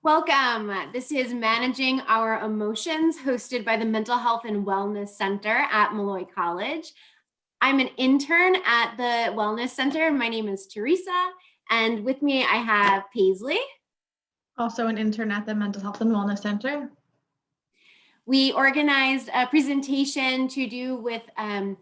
Welcome. This is Managing Our Emotions, hosted by the Mental Health and Wellness Center at Malloy College. I'm an intern at the Wellness Center. My name is Teresa, and with me I have Paisley. Also an intern at the Mental Health and Wellness Center. We organized a presentation to do with a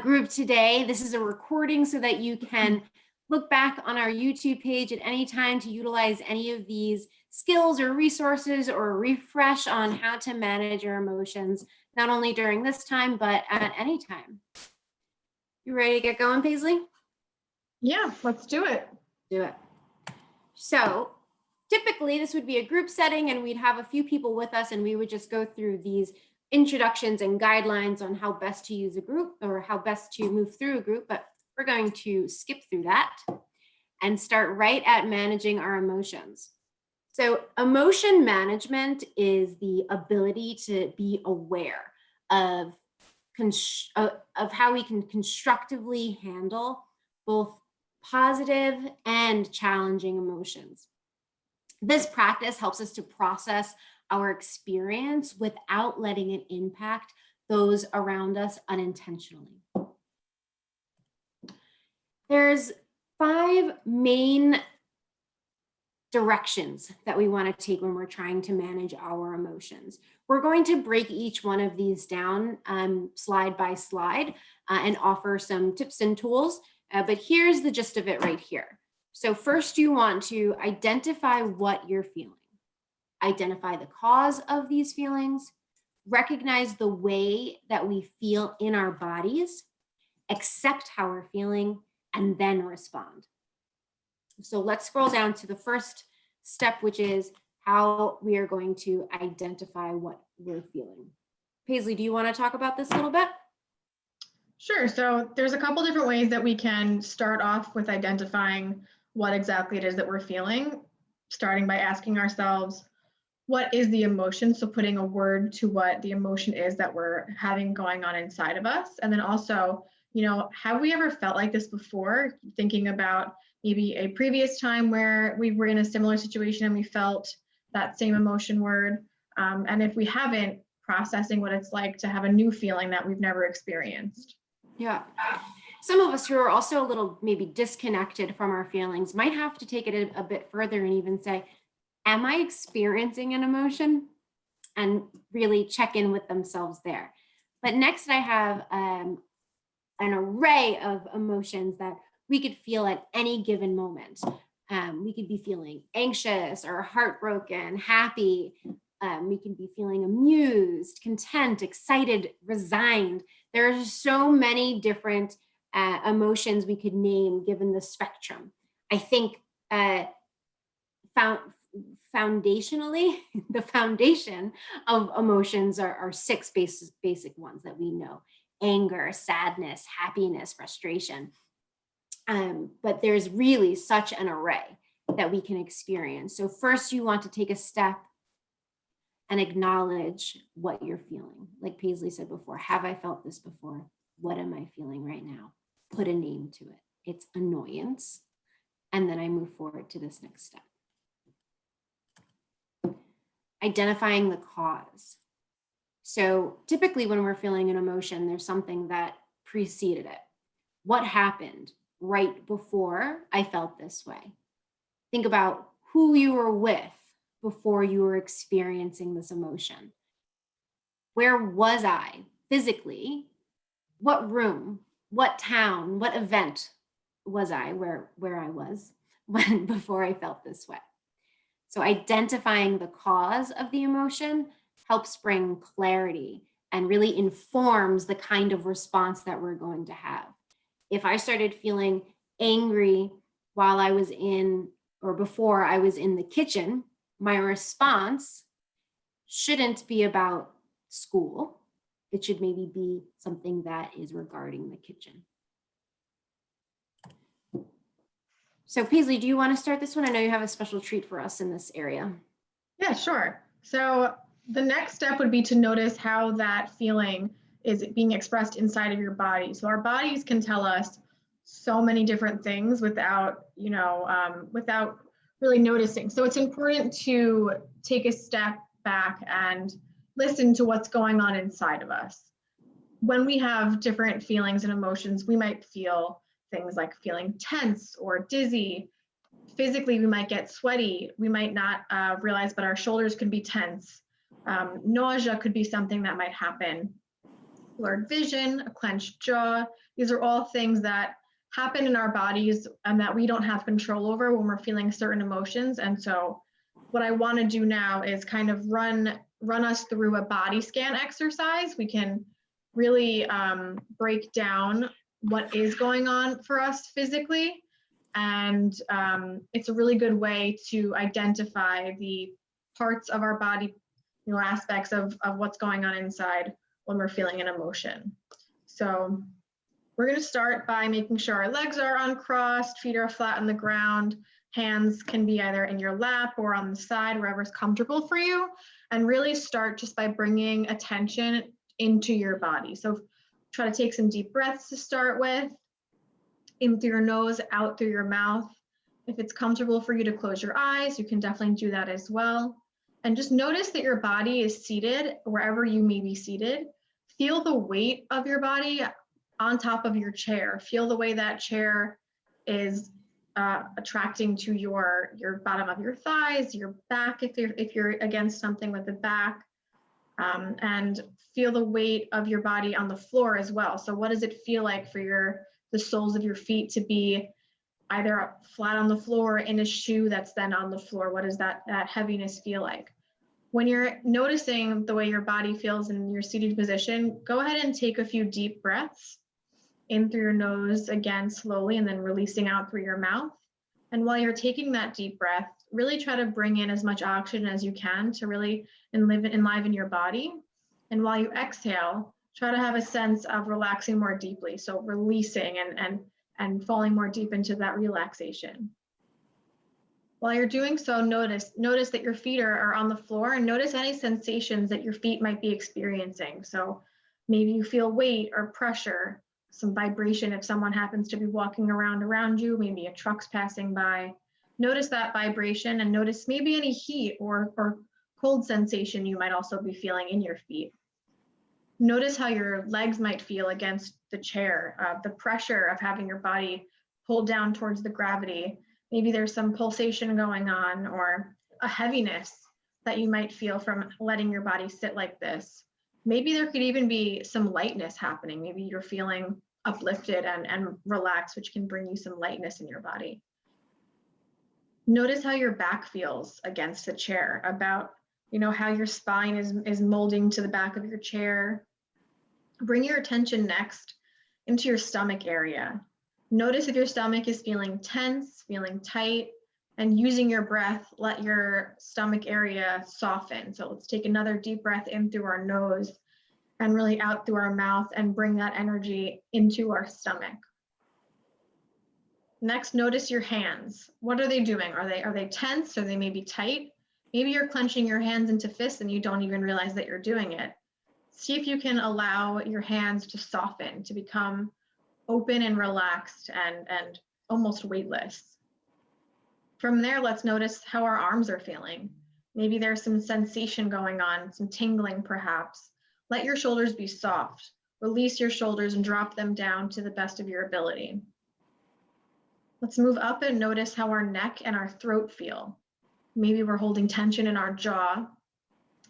group today. This is a recording so that you can look back on our YouTube page at any time to utilize any of these skills or resources or refresh on how to manage your emotions, not only during this time, but at any time. You ready to get going, Paisley? Yeah, let's do it. Do it. So typically this would be a group setting and we'd have a few people with us and we would just go through these introductions and guidelines on how best to use a group or how best to move through a group, but we're going to skip through that and start right at managing our emotions. So emotion management is the ability to be aware of how we can constructively handle both positive and challenging emotions. This practice helps us to process our experience without letting it impact those around us unintentionally. There's 5 main directions that we want to take when we're trying to manage our emotions. We're going to break each one of these down slide by slide and offer some tips and tools, but here's the gist of it right here. So first you want to identify what you're feeling. Identify the cause of these feelings, recognize the way that we feel in our bodies, accept how we're feeling, and then respond. So let's scroll down to the first step, which is how we are going to identify what we're feeling. Paisley, do you want to talk about this a little bit? Sure. So there's a couple different ways that we can start off with identifying what exactly it is that we're feeling, starting by asking ourselves, what is the emotion? So putting a word to what the emotion is that we're having going on inside of us. And then also, have we ever felt like this before? Thinking about maybe a previous time where we were in a similar situation and we felt that same emotion word. And if we haven't, processing what it's like to have a new feeling that we've never experienced. Yeah. Some of us who are also a little maybe disconnected from our feelings might have to take it a bit further and even say, am I experiencing an emotion? And really check in with themselves there. But next I have an array of emotions that we could feel at any given moment. We could be feeling anxious or heartbroken, happy. We can be feeling amused, content, excited, resigned. There are so many different emotions we could name given the spectrum. I think foundationally, the foundation of emotions are 6 basic ones that we know: anger, sadness, happiness, frustration. But there's really such an array that we can experience. So first you want to take a step and acknowledge what you're feeling. Like Paisley said before, have I felt this before? What am I feeling right now? Put a name to it. It's annoyance. And then I move forward to this next step. Identifying the cause. So typically when we're feeling an emotion, there's something that preceded it. What happened right before I felt this way? Think about who you were with before you were experiencing this emotion. Where was I physically? What room, what town, what event was I where I was when before I felt this way? So identifying the cause of the emotion helps bring clarity and really informs the kind of response that we're going to have. If I started feeling angry while I was in, or before I was in the kitchen, my response shouldn't be about school. It should maybe be something that is regarding the kitchen. So Paisley, do you want to start this one? I know you have a special treat for us in this area. Yeah, sure. So the next step would be to notice how that feeling is being expressed inside of your body. So our bodies can tell us so many different things without really noticing. So it's important to take a step back and listen to what's going on inside of us. When we have different feelings and emotions, we might feel things like feeling tense or dizzy. Physically, we might get sweaty. We might not realize, but our shoulders could be tense. Nausea could be something that might happen. Blurred vision, a clenched jaw. These are all things that happen in our bodies and that we don't have control over when we're feeling certain emotions. And so what I want to do now is kind of run us through a body scan exercise. We can really break down what is going on for us physically. And it's a really good way to identify the parts of our body, aspects of what's going on inside when we're feeling an emotion. So we're going to start by making sure our legs are uncrossed, feet are flat on the ground, hands can be either in your lap or on the side, wherever's comfortable for you, and really start just by bringing attention into your body. So try to take some deep breaths to start with, in through your nose, out through your mouth. If it's comfortable for you to close your eyes, you can definitely do that as well. And just notice that your body is seated wherever you may be seated. Feel the weight of your body on top of your chair. Feel the way that chair is attracting to your bottom of your thighs, your back if you're against something with the back, and feel the weight of your body on the floor as well. So what does it feel like for the soles of your feet to be either flat on the floor or in a shoe that's then on the floor? What does that heaviness feel like? When you're noticing the way your body feels in your seated position, go ahead and take a few deep breaths in through your nose again slowly, and then releasing out through your mouth. And while you're taking that deep breath, really try to bring in as much oxygen as you can to really enliven your body. And while you exhale, try to have a sense of relaxing more deeply. So releasing and falling more deep into that relaxation. While you're doing so, notice that your feet are on the floor, and notice any sensations that your feet might be experiencing. So maybe you feel weight or pressure, some vibration if someone happens to be walking around you, maybe a truck's passing by. Notice that vibration, and notice maybe any heat or cold sensation you might also be feeling in your feet. Notice how your legs might feel against the chair, the pressure of having your body pulled down towards the gravity. Maybe there's some pulsation going on, or a heaviness that you might feel from letting your body sit like this. Maybe there could even be some lightness happening. Maybe you're feeling uplifted and relaxed, which can bring you some lightness in your body. Notice how your back feels against the chair, about how your spine is molding to the back of your chair. Bring your attention next into your stomach area. Notice if your stomach is feeling tense, feeling tight, and using your breath, let your stomach area soften. So let's take another deep breath in through our nose and really out through our mouth, and bring that energy into our stomach. Next, notice your hands. What are they doing? Are they tense, or they may be tight? Maybe you're clenching your hands into fists and you don't even realize that you're doing it. See if you can allow your hands to soften, to become open and relaxed and almost weightless. From there, let's notice how our arms are feeling. Maybe there's some sensation going on, some tingling perhaps. Let your shoulders be soft. Release your shoulders and drop them down to the best of your ability. Let's move up and notice how our neck and our throat feel. Maybe we're holding tension in our jaw.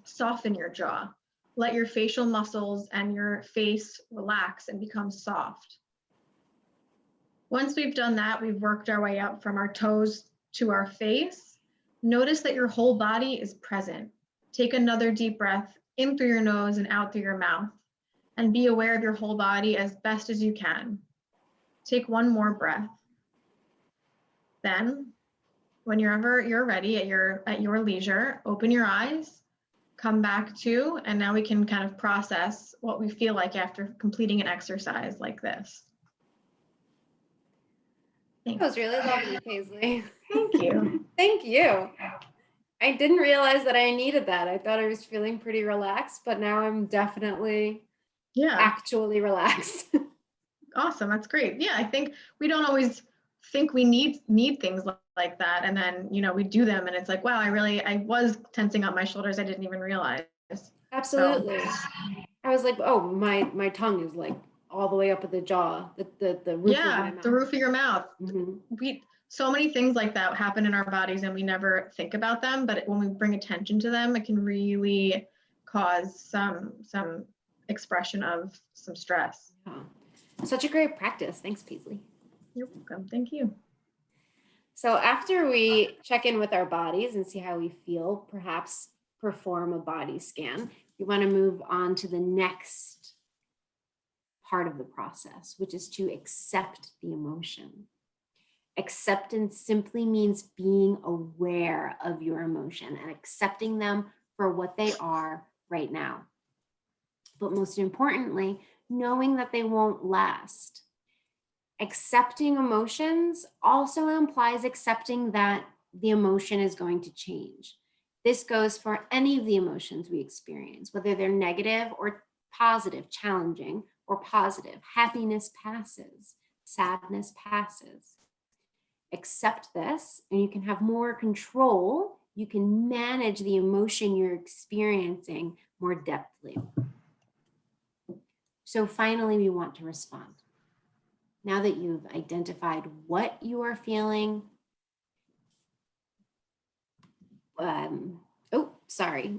Soften your jaw. Let your facial muscles and your face relax and become soft. Once we've done that, we've worked our way up from our toes to our face. Notice that your whole body is present. Take another deep breath in through your nose and out through your mouth, and be aware of your whole body as best as you can. Take one more breath. Then, whenever you're ready at your leisure, open your eyes, come back to, and now we can kind of process what we feel like after completing an exercise like this. That was really lovely, Paisley. Thank you. Thank you. I didn't realize that I needed that. I thought I was feeling pretty relaxed, but now I'm definitely actually relaxed. Awesome. That's great. Yeah, I think we don't always think we need things like that. And then, we do them and it's like, wow, I was tensing up my shoulders. I didn't even realize. Absolutely. I was like, oh, my tongue is like all the way up at the jaw, the roof of my mouth. The roof of your mouth. Mm-hmm. So many things like that happen in our bodies and we never think about them, but when we bring attention to them, it can really cause some expression of some stress. Yeah. Such a great practice. Thanks, Paisley. You're welcome. Thank you. So after we check in with our bodies and see how we feel, perhaps perform a body scan, we want to move on to the next part of the process, which is to accept the emotion. Acceptance simply means being aware of your emotion and accepting them for what they are right now. But most importantly, knowing that they won't last. Accepting emotions also implies accepting that the emotion is going to change. This goes for any of the emotions we experience, whether they're negative or positive, challenging or positive. Happiness passes, sadness passes. Accept this, and you can have more control. You can manage the emotion you're experiencing more depthly. So finally, we want to respond. Now that you've identified what you are feeling, sorry.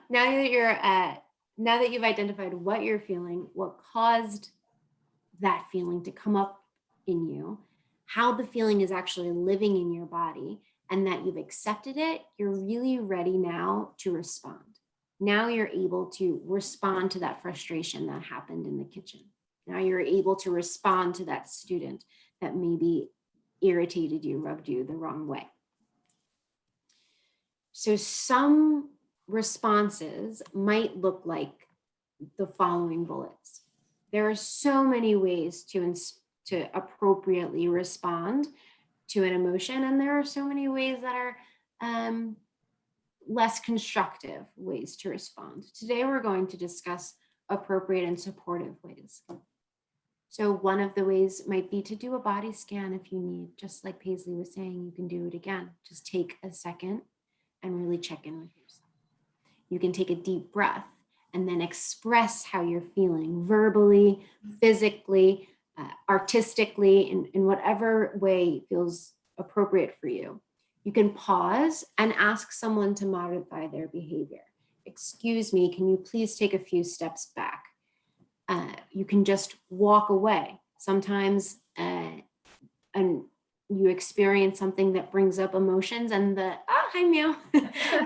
Now that you've identified what you're feeling, what caused that feeling to come up in you, how the feeling is actually living in your body, and that you've accepted it, you're really ready now to respond. Now you're able to respond to that frustration that happened in the kitchen. Now you're able to respond to that student that maybe irritated you, rubbed you the wrong way. So some responses might look like the following bullets. There are so many ways to appropriately respond to an emotion, and there are so many ways that are less constructive ways to respond. Today, we're going to discuss appropriate and supportive ways. So one of the ways might be to do a body scan if you need. Just like Paisley was saying, you can do it again. Just take a second and really check in with yourself. You can take a deep breath and then express how you're feeling verbally, physically, artistically, in whatever way feels appropriate for you. You can pause and ask someone to modify their behavior. Excuse me, can you please take a few steps back? You can just walk away. Sometimes and you experience something that brings up emotions and hi meow.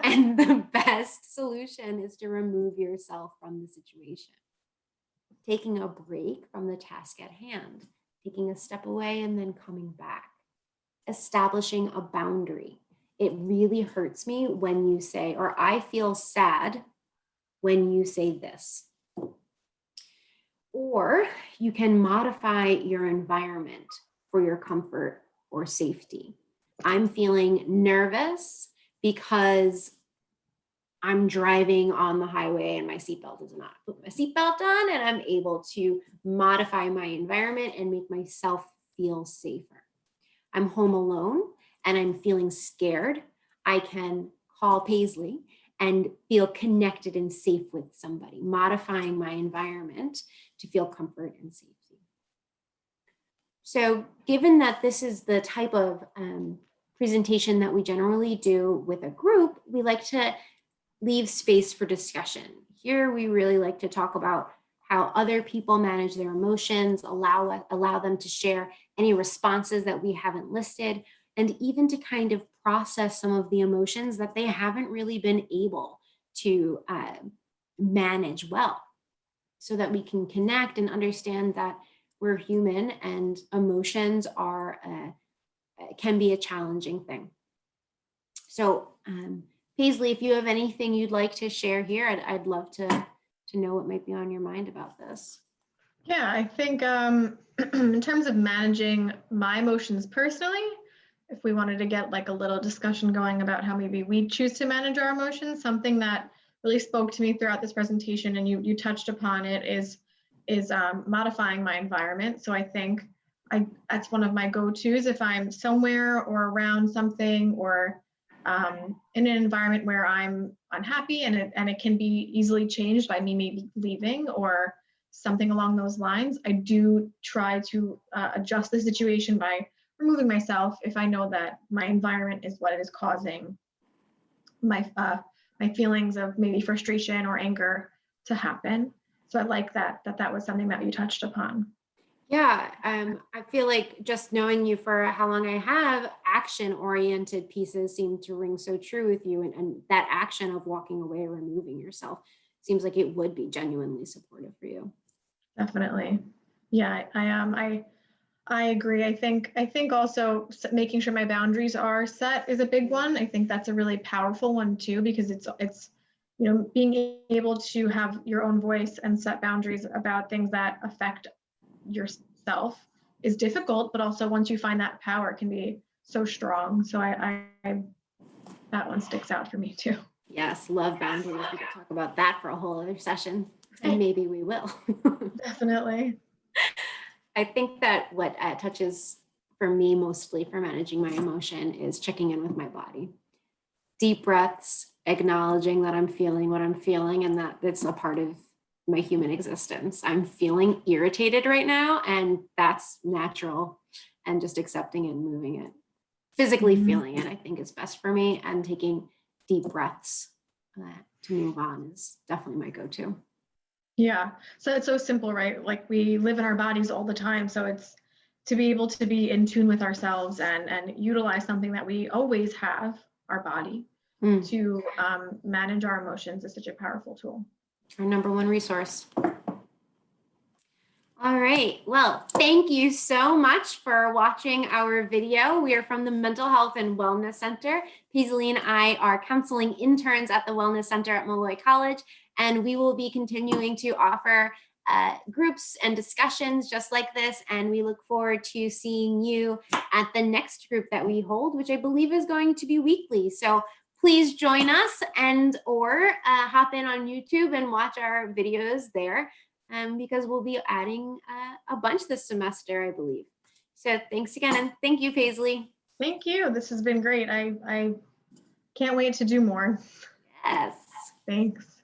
And the best solution is to remove yourself from the situation. Taking a break from the task at hand, taking a step away and then coming back. Establishing a boundary. It really hurts me when you say, or I feel sad when you say this. Or you can modify your environment for your comfort or safety. I'm feeling nervous because I'm driving on the highway and my seatbelt is not. Put my seatbelt on and I'm able to modify my environment and make myself feel safer. I'm home alone and I'm feeling scared. I can call Paisley and feel connected and safe with somebody, modifying my environment to feel comfort and safety. So given that this is the type of presentation that we generally do with a group, we like to leave space for discussion. Here, we really like to talk about how other people manage their emotions, allow them to share any responses that we haven't listed, and even to kind of process some of the emotions that they haven't really been able to manage well, so that we can connect and understand that we're human and emotions can be a challenging thing. So Paisley, if you have anything you'd like to share here, I'd love to know what might be on your mind about this. Yeah, I think in terms of managing my emotions personally, if we wanted to get like a little discussion going about how maybe we choose to manage our emotions, something that really spoke to me throughout this presentation, and you touched upon it, is is modifying my environment. So I think that's one of my go-tos if I'm somewhere or around something, or in an environment where I'm unhappy, and it can be easily changed by me maybe leaving or something along those lines. I do try to adjust the situation by removing myself if I know that my environment is what is causing my feelings of maybe frustration or anger to happen. So I like that was something that you touched upon. Yeah, I feel like just knowing you for how long I have, action-oriented pieces seem to ring so true with you, and that action of walking away or removing yourself seems like it would be genuinely supportive for you. Definitely. Yeah, I agree. I think also making sure my boundaries are set is a big one. I think that's a really powerful one too, because it's being able to have your own voice and set boundaries about things that affect yourself is difficult, but also once you find that power, it can be so strong. So I that one sticks out for me too. Yes, love boundaries. We could talk about that for a whole other session, and maybe we will. Definitely. I think that what touches for me mostly for managing my emotion is checking in with my body. Deep breaths, acknowledging that I'm feeling what I'm feeling and that it's a part of my human existence. I'm feeling irritated right now, and that's natural, and just accepting it and moving it. Physically feeling it, I think, is best for me, and taking deep breaths to move on is definitely my go-to. Yeah. So it's so simple, right? Like we live in our bodies all the time. So it's to be able to be in tune with ourselves and utilize something that we always have, our body, to manage our emotions is such a powerful tool. Our number one resource. All right. Well, thank you so much for watching our video. We are from the Mental Health and Wellness Center. Paisley and I are counseling interns at the Wellness Center at Molloy College, and we will be continuing to offer groups and discussions just like this. And we look forward to seeing you at the next group that we hold, which I believe is going to be weekly. So please join us or hop in on YouTube and watch our videos there. Because we'll be adding a bunch this semester, I believe. So thanks again, and thank you, Paisley. Thank you. This has been great. I can't wait to do more. Yes. Thanks.